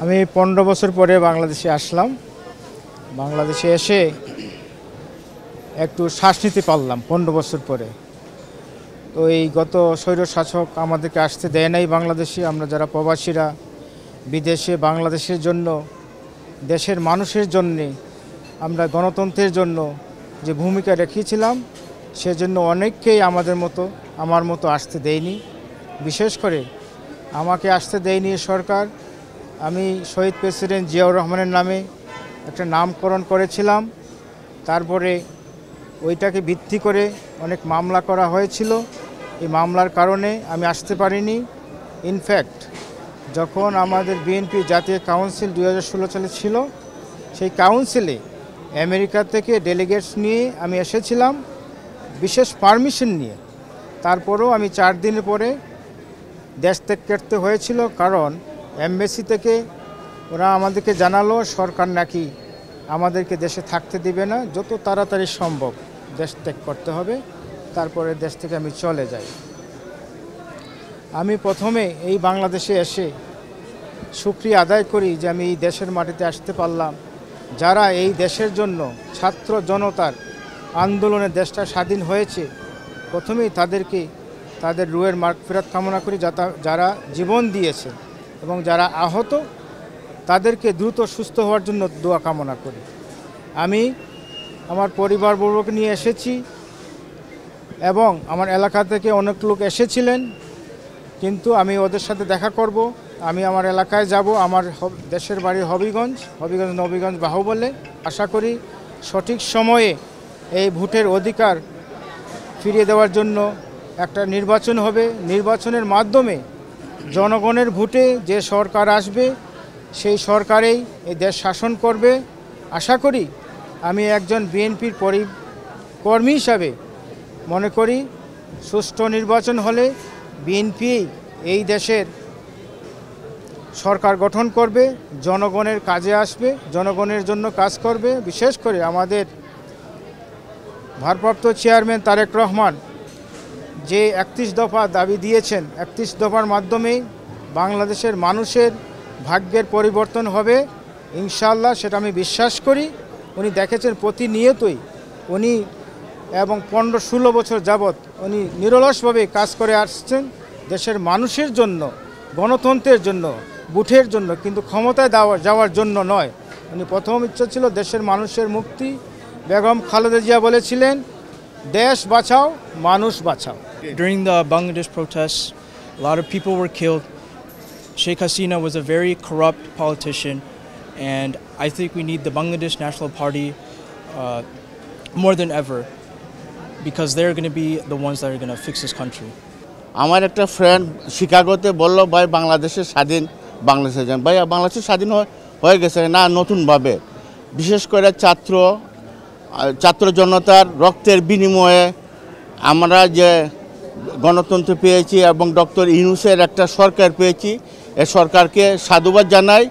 আমি 15 বছর পরে বাংলাদেশে আসলাম। বাংলাদেশে এসে একটু শ্বাস নিতে পারলাম 15 বছর পরে। তো এই গত স্বৈরশাসক আমাদেরকে আসতে দেয় নাই বাংলাদেশে। আমরা যারা প্রবাসীরা বিদেশে বাংলাদেশের জন্য, দেশের মানুষের জন্যে, আমরা গণতন্ত্রের জন্য যে ভূমিকা রেখেছিলাম, সেজন্য অনেককেই আমার মতো আসতে দেয়নি। বিশেষ করে আমাকে আসতে দেয়নি সরকার। আমি শহীদ প্রেসিডেন্ট জিয়াউর রহমানের নামে একটা নামকরণ করেছিলাম। তারপরে ওইটাকে ভিত্তি করে অনেক মামলা করা হয়েছিল। এই মামলার কারণে আমি আসতে পারিনি। ইনফ্যাক্ট যখন আমাদের বিএনপি জাতীয় কাউন্সিল 2016 সালে ছিল, সেই কাউন্সিলে আমেরিকা থেকে ডেলিগেটস নিয়ে আমি এসেছিলাম বিশেষ পারমিশন নিয়ে। তারপরেও আমি 4 দিন পরে দেশ ত্যাগ করতে হয়েছিল, কারণ এমবেসি থেকে ওরা আমাদেরকে জানালো সরকার নাকি আমাদেরকে দেশে থাকতে দিবে না, যত তাড়াতাড়ি সম্ভব দেশ ত্যাগ করতে হবে। তারপরে দেশ থেকে আমি চলে যাই। আমি প্রথমে এই বাংলাদেশে এসে শুকরিয়া আদায় করি যে আমি এই দেশের মাটিতে আসতে পারলাম। যারা এই দেশের জন্য ছাত্র জনতার আন্দোলনে দেশটা স্বাধীন হয়েছে, প্রথমেই তাদেরকে তাদের রুহের মাগফিরাত কামনা করি। যারা জীবন দিয়েছে এবং যারা আহত, তাদেরকে দ্রুত সুস্থ হওয়ার জন্য দোয়া কামনা করি। আমি আমার পরিবারবর্গকে নিয়ে এসেছি এবং আমার এলাকা থেকে অনেক লোক এসেছিলেন, কিন্তু আমি ওদের সাথে দেখা করব। আমি আমার এলাকায় যাব। আমার দেশের বাড়ি হবিগঞ্জ নবীগঞ্জ বাহুবলে। আশা করি সঠিক সময়ে এই ভোটের অধিকার ফিরিয়ে দেওয়ার জন্য একটা নির্বাচন হবে। নির্বাচনের মাধ্যমে জনগণের ভোটে যে সরকার আসবে, সেই সরকারেই এই দেশ শাসন করবে। আশা করি আমি একজন বিএনপির কর্মী হিসাবে মনে করি সুষ্ঠু নির্বাচন হলে বিএনপি এই দেশের সরকার গঠন করবে, জনগণের কাজে আসবে, জনগণের জন্য কাজ করবে। বিশেষ করে আমাদের ভারপ্রাপ্ত চেয়ারম্যান তারেক রহমান যে 31 দফা দাবি দিয়েছেন, 31 দফার মাধ্যমেই বাংলাদেশের মানুষের ভাগ্যের পরিবর্তন হবে ইনশাআল্লাহ, সেটা আমি বিশ্বাস করি। উনি দেখেছেন প্রতিনিয়তই উনি এবং 15-16 বছর যাবৎ উনি নিরলসভাবে কাজ করে আসছেন দেশের মানুষের জন্য, গণতন্ত্রের জন্য, ভোটের জন্য, কিন্তু ক্ষমতায় যাওয়ার জন্য নয়। উনি প্রথম ইচ্ছা ছিল দেশের মানুষের মুক্তি। বেগম খালেদা জিয়া বলেছিলেন, দেশ বাঁচাও, মানুষ বাঁচাও। During the Bangladesh protests, a lot of people were killed. Sheikh Hasina was a very corrupt politician, and I think we need the Bangladesh National Party more than ever, because they're going to be the ones that are going to fix this country. আমার একটা friend শিকাগোতে বললো, ভাই বাংলাদেশের স্বাধীন, বাংলাদেশে যান। ভাই বাংলাদেশের স্বাধীন হয়ে গেছে না, নতুনভাবে। বিশেষ করে ছাত্র জনতার রক্তের বিনিময়ে আমরা যে গণতন্ত্র পেয়েছি এবং ডক্টর ইউনূসের একটা সরকার পেয়েছি, এ সরকারকে সাধুবাদ জানাই।